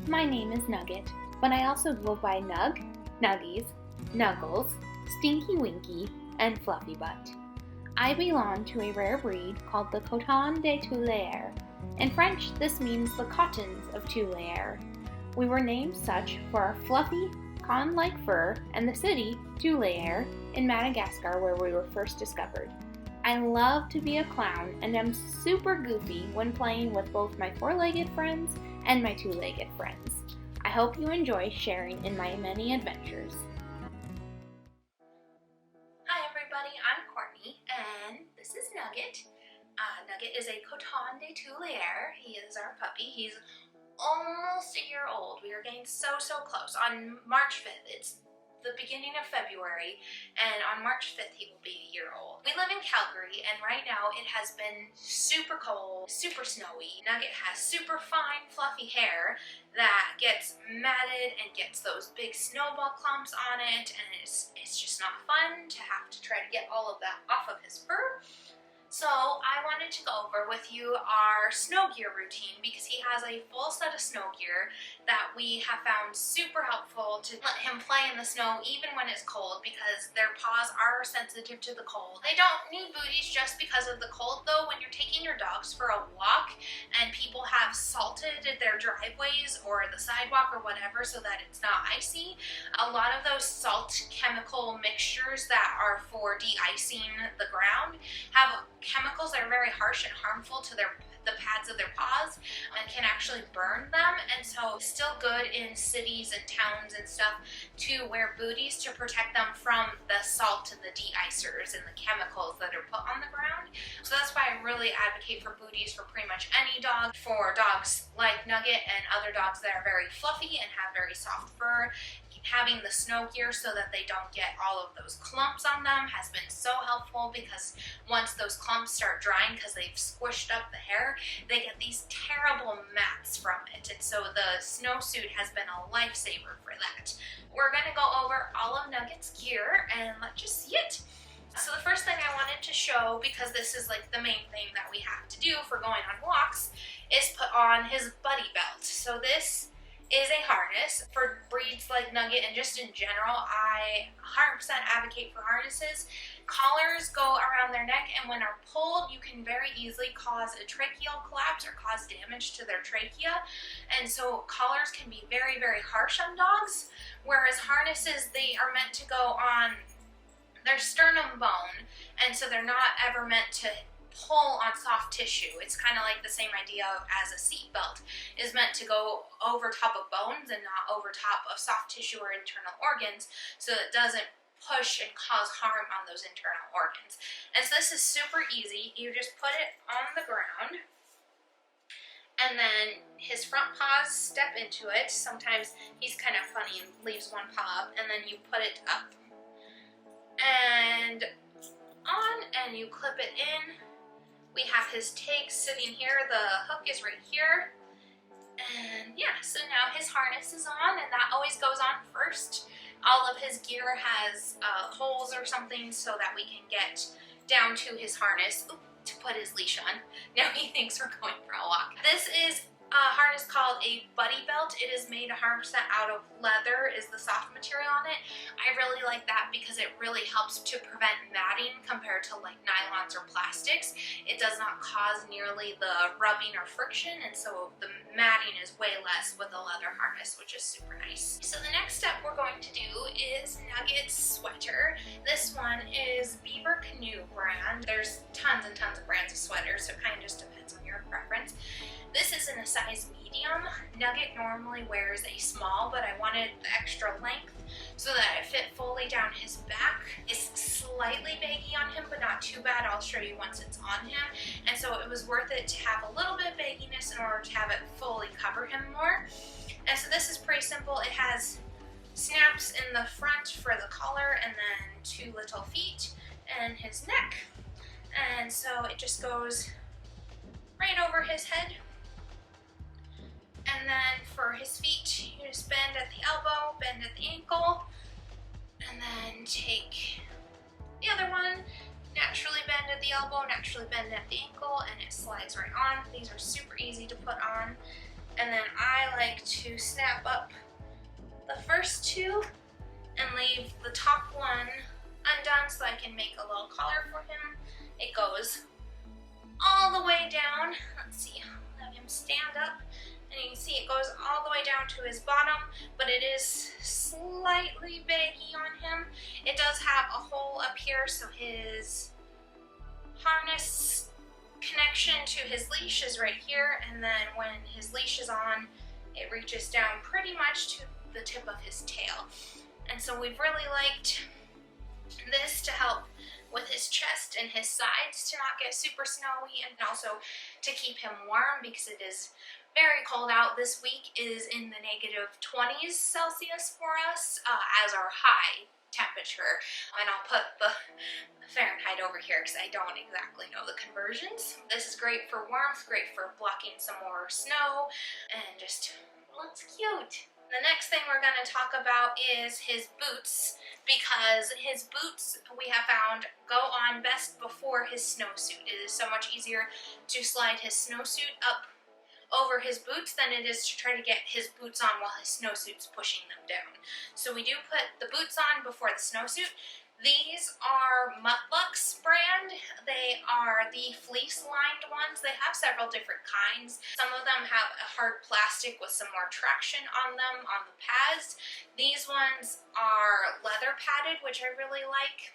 My name is Nugget, but I also go by Nug, Nuggies, Nuggles, Stinky Winky, and Fluffy Butt. I belong to a rare breed called the Coton De Tulear. In French, this means the cottons of Tulear. We were named such for our fluffy, cotton-like fur and the city, Tulear, in Madagascar where we were first discovered. I love to be a clown and am super goofy when playing with both my four-legged friends and my two-legged friends. I hope you enjoy sharing in my many adventures. Hi everybody, I'm Courtney and this is Nugget. Nugget is a Coton De Tulear. He is our puppy. He's almost a year old. We are getting so close. On March 5th, it's the beginning of February, and on March 5th he will be a year old. We live in Calgary, and right now it has been super cold, super snowy. Nugget has super fine, fluffy hair that gets matted and gets those big snowball clumps on it, and it's just not fun to have to try to get all of that off of his fur. So I wanted to go over with you our snow gear routine because he has a full set of snow gear that we have found super helpful to let him play in the snow even when it's cold because their paws are sensitive to the cold. They don't need booties just because of the cold though. When you're taking your dogs for a walk and people have salted their driveways or the sidewalk or whatever so that it's not icy, a lot of those salt chemical mixtures that are for de-icing the ground have chemicals that are very harsh and harmful to the pads of their paws and can actually burn them, and so it's still good in cities and towns and stuff to wear booties to protect them from the salt and the de-icers and the chemicals that are put on the ground. So that's why I really advocate for booties for pretty much any dog. For dogs like Nugget and other dogs that are very fluffy and have very soft fur, having the snow gear so that they don't get all of those clumps on them has been so helpful because once those clumps start drying because they've squished up the hair, they get these terrible mats from it, and so the snowsuit has been a lifesaver for that. We're going to go over all of Nugget's gear and let's just see it. So the first thing I wanted to show, because this is like the main thing that we have to do for going on walks, is put on his buddy belt. So this is a harness for breeds like Nugget, and just in general I 100% advocate for harnesses. Collars go around their neck, and when are pulled you can very easily cause a tracheal collapse or cause damage to their trachea, and so collars can be very harsh on dogs, whereas harnesses, they are meant to go on their sternum bone, and so they're not ever meant to pull on soft tissue. It's kind of like the same idea as a seat belt is meant to go over top of bones and not over top of soft tissue or internal organs, so it doesn't push and cause harm on those internal organs. And so this is super easy. You just put it on the ground, and then his front paws step into it. Sometimes he's kind of funny and leaves one paw up, and then you put it up and on, and you clip it in. We have his tag sitting here, the hook is right here, and yeah, so now his harness is on, and that always goes on first. All of his gear has holes or something so that we can get down to his harness to put his leash on. Now he thinks we're going for a walk. This is a harness called a buddy belt. It is made 100% out of leather, is the soft material on it. I really like that because it really helps to prevent matting compared to like nylons or plastics. It does not cause nearly the rubbing or friction, and so the matting is way less with a leather harness, which is super nice. So the next step we're going to do is Nugget Sweater. This one is Beaver Canoe brand. There's tons and tons of brands of sweaters, so it kind of just depends on your preference. This is in a size medium. Nugget normally wears a small, but I wanted the extra length so that it fit fully down his back. It's slightly baggy on him, but not too bad. I'll show you once it's on him. And so it was worth it to have a little bit of bagginess in order to have it fully cover him more. And so this is pretty simple. It has snaps in the front for the collar, and then two little feet and his neck. And so it just goes right over his head. And then for his feet, you just bend at the elbow, bend at the ankle, and then take the other one, naturally bend at the elbow, naturally bend at the ankle, and it slides right on. These are super easy to put on. And then I like to snap up the first two and leave the top one undone so I can make a little collar for him. It goes all the way down. Let's see, have him stand up. And you can see it goes all the way down to his bottom, but it is slightly baggy on him. It does have a hole up here, so his harness connection to his leash is right here, and then when his leash is on, it reaches down pretty much to the tip of his tail. And so we've really liked this to help with his chest and his sides to not get super snowy, and also to keep him warm because it is very cold out. This week is in the -20s Celsius for us as our high temperature. And I'll put the Fahrenheit over here because I don't exactly know the conversions. This is great for warmth, great for blocking some more snow, and just looks cute. The next thing we're going to talk about is his boots, because his boots we have found go on best before his snowsuit. It is so much easier to slide his snowsuit up over his boots than it is to try to get his boots on while his snowsuit's pushing them down. So we do put the boots on before the snowsuit. These are Mutlux brand. They are the fleece lined ones. They have several different kinds. Some of them have a hard plastic with some more traction on them on the pads. These ones are leather padded, which I really like.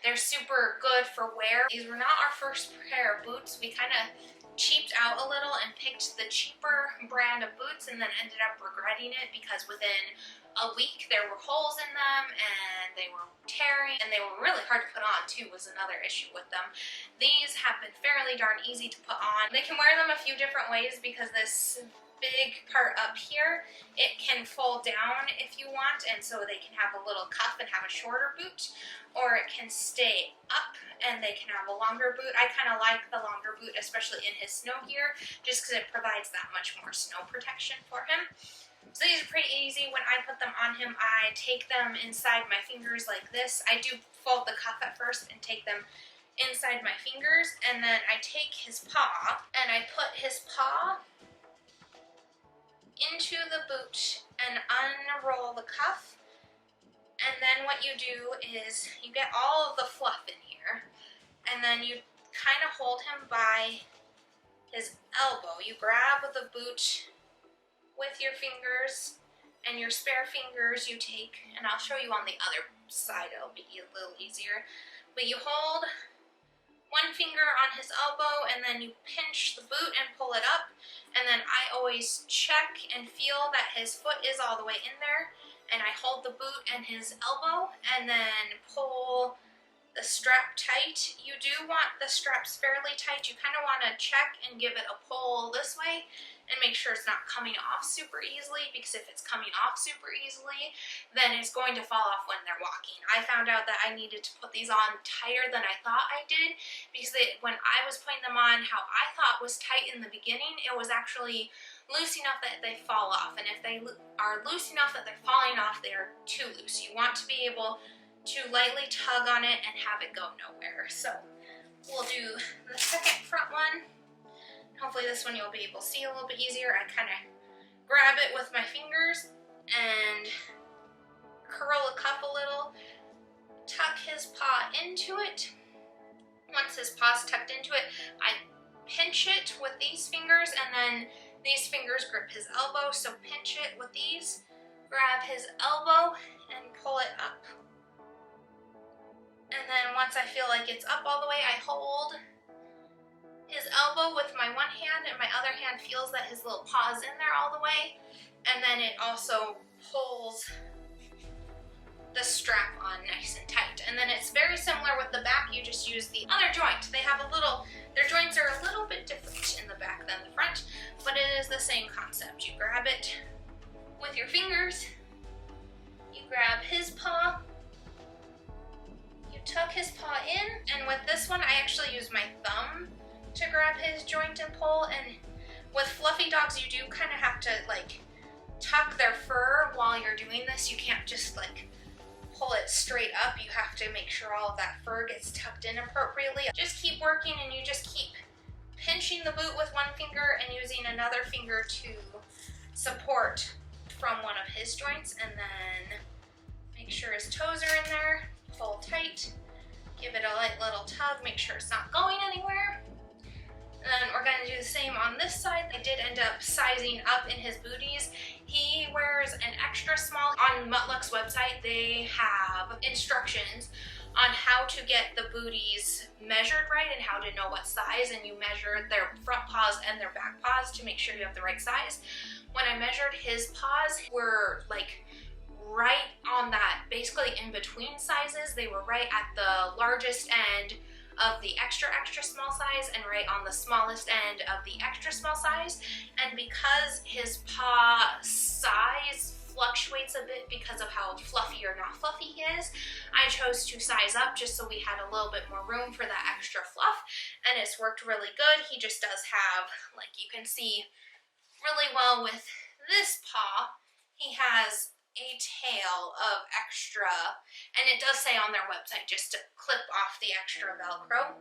They're super good for wear. These were not our first pair of boots. We kind of cheaped out a little and picked the cheaper brand of boots and then ended up regretting it because within a week there were holes in them and they were tearing and they were really hard to put on too, was another issue with them. These have been fairly darn easy to put on. They can wear them a few different ways because this big part up here, it can fold down if you want, and so they can have a little cuff and have a shorter boot, or it can stay up and they can have a longer boot. I kind of like the longer boot, especially in his snow gear, just because it provides that much more snow protection for him. So these are pretty easy. When I put them on him, I take them inside my fingers like this. I do fold the cuff at first and take them inside my fingers, and then I take his paw and I put his paw into the boot and unroll the cuff. And then what you do is you get all of the fluff in here, and then you kind of hold him by his elbow. You grab the boot with your fingers, and your spare fingers you take, and I'll show you on the other side, it'll be a little easier. But you hold one finger on his elbow, and then you pinch the boot and pull it up, and then I always check and feel that his foot is all the way in there, and I hold the boot and his elbow and then pull the strap tight. You do want the straps fairly tight. You kind of want to check and give it a pull this way and make sure it's not coming off super easily, because if it's coming off super easily, then it's going to fall off when they're walking. I found out that I needed to put these on tighter than I thought I did, because when I was putting them on how I thought was tight in the beginning, it was actually loose enough that they fall off. And if they are loose enough that they're falling off, they are too loose. You want to be able to lightly tug on it and have it go nowhere. So we'll do the second front one. Hopefully this one you'll be able to see a little bit easier. I kind of grab it with my fingers and curl a cuff a little, tuck his paw into it. Once his paw's tucked into it, I pinch it with these fingers, and then these fingers grip his elbow, so pinch it with these, grab his elbow and pull it up. And then once I feel like it's up all the way, I hold his elbow with my one hand, and my other hand feels that his little paw's in there all the way, and then it also pulls the strap on nice and tight. And then it's very similar with the back. You just use the other joint. They have their joints are a little bit different in the back than the front, but it is the same concept. You grab it with your fingers, you grab his paw, you tuck his paw in, and with this one I actually use my thumb to grab his joint and pull. And with fluffy dogs, you do kind of have to like tuck their fur while you're doing this. You can't just like pull it straight up. You have to make sure all of that fur gets tucked in appropriately. Just keep working, and you just keep pinching the boot with one finger and using another finger to support from one of his joints, and then make sure his toes are in there, pull tight, give it a light little tug, make sure it's not going anywhere. And then we're going to do the same on this side. I did end up sizing up in his booties. He wears an extra small. On Mutluk's website, they have instructions on how to get the booties measured right and how to know what size, and you measure their front paws and their back paws to make sure you have the right size. When I measured his paws, were like right on that, basically in between sizes. They were right at the largest end of the extra small size and right on the smallest end of the extra small size. And because his paw size fluctuates a bit because of how fluffy or not fluffy he is, I chose to size up just so we had a little bit more room for that extra fluff, and it's worked really good. He just does have, like you can see really well with this paw, he has a tail of extra, and it does say on their website just to clip off the extra Velcro.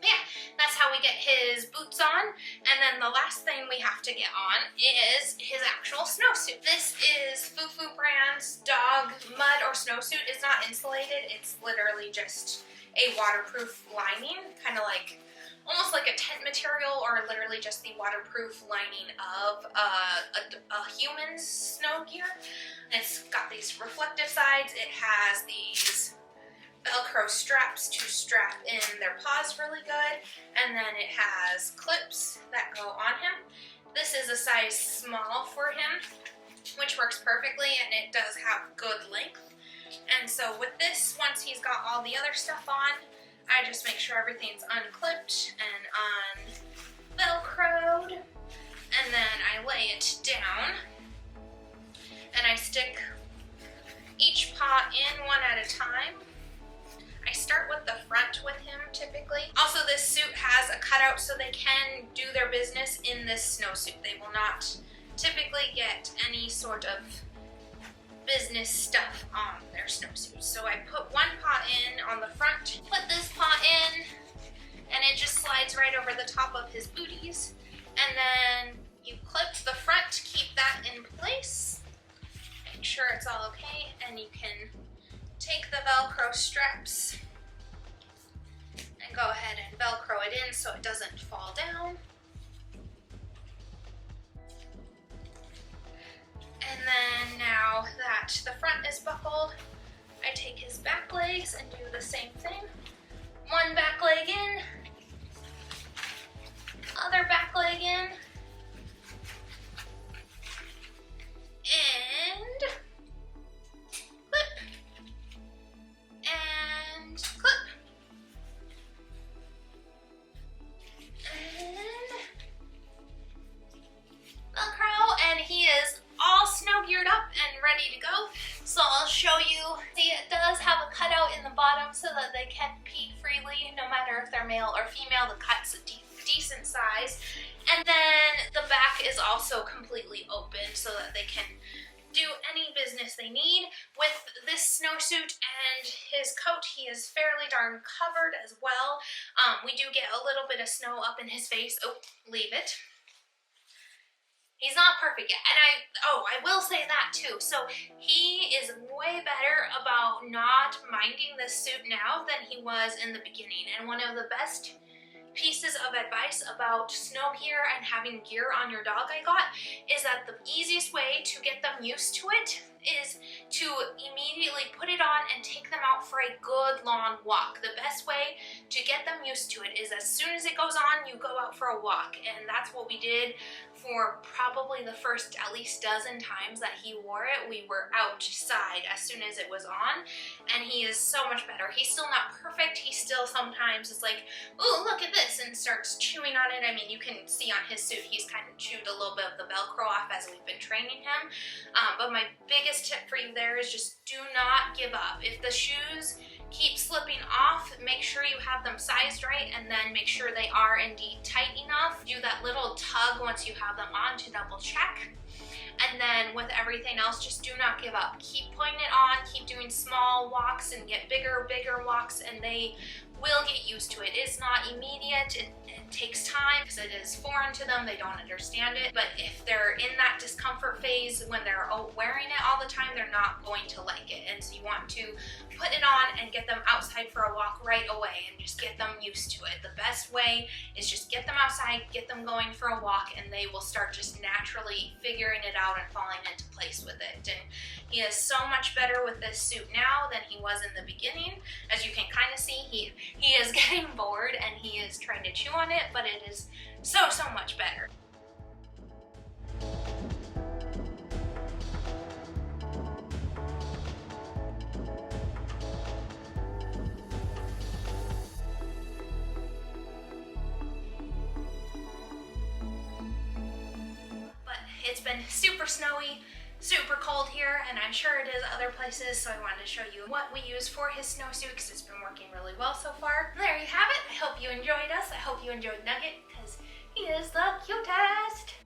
Yeah, that's how we get his boots on. And then the last thing we have to get on is his actual snowsuit. This is Fufu brand's dog mud or snowsuit. It's not insulated, it's literally just a waterproof lining, kind of like almost like a tent material, or literally just the waterproof lining of a human's snow gear. And it's got these reflective sides. It has these Velcro straps to strap in their paws really good, and then it has clips that go on him. This is a size small for him, which works perfectly, and it does have good length. And so with this, once he's got all the other stuff on, I just make sure everything's unclipped and un-Velcroed, and then I lay it down, and I stick each paw in one at a time. I start with the front with him typically. Also, this suit has a cutout so they can do their business in this snowsuit. They will not typically get any sort of business stuff on their snowsuits. So I put one paw in on the front, put this paw in, and it just slides right over the top of his booties. And then you clip the front to keep that in place. Make sure it's all okay, and you can take the Velcro straps and go ahead and Velcro it in so it doesn't fall down. And then now that the front is buckled, I take his back legs and do the same thing. One back leg in, other back leg in, and clip, and clip, and Velcro, and he is all snow geared up and ready to go. So I'll show you. See, it does have a cutout in the bottom so that they can pee freely, no matter if they're male or female. The cut's a decent size. And then the back is also completely open so that they can do any business they need. With this snowsuit and his coat, he is fairly darn covered as well. We do get a little bit of snow up in his face. Oh, leave it. He's not perfect yet, and I will say that too. So he is way better about not minding this suit now than he was in the beginning. And one of the best pieces of advice about snow gear and having gear on your dog I got is that the easiest way to get them used to it is to immediately put it on and take them out for a good long walk. The best way to get them used to it is as soon as it goes on, you go out for a walk. And that's what we did for probably the first at least dozen times that he wore it. We were outside as soon as it was on, and he is so much better. He's still not perfect. He still sometimes is like, ooh, look at this, and starts chewing on it. I mean, you can see on his suit, he's kind of chewed a little bit of the Velcro off as we've been training him. But my biggest tip for you there is just do not give up. If the shoes keep slipping off, make sure you have them sized right, and then make sure they are indeed tight enough. Do that little tug once you have them on to double check. And then with everything else, just do not give up. Keep putting it on, keep doing small walks and get bigger walks, and they will get used to it. It's not immediate. It takes time because it is foreign to them. They don't understand it. But if they're in that discomfort phase when they're wearing it all the time, they're not going to like it. And so you want to put it on and get them outside for a walk right away and just get them used to it. The best way is just get them outside, get them going for a walk, and they will start just naturally figuring it out and falling into place with it. And he is so much better with this suit now than he was in the beginning. As you can kind of see, he is getting bored and he is trying to chew on it, but it is so much better. But it's been super snowy, super cold here, and I'm sure it is other places, so I wanted to show you what we use for his snowsuit because it's been working really well so far. There you have it. I hope you enjoyed us. I hope you enjoyed Nugget because he is the cutest.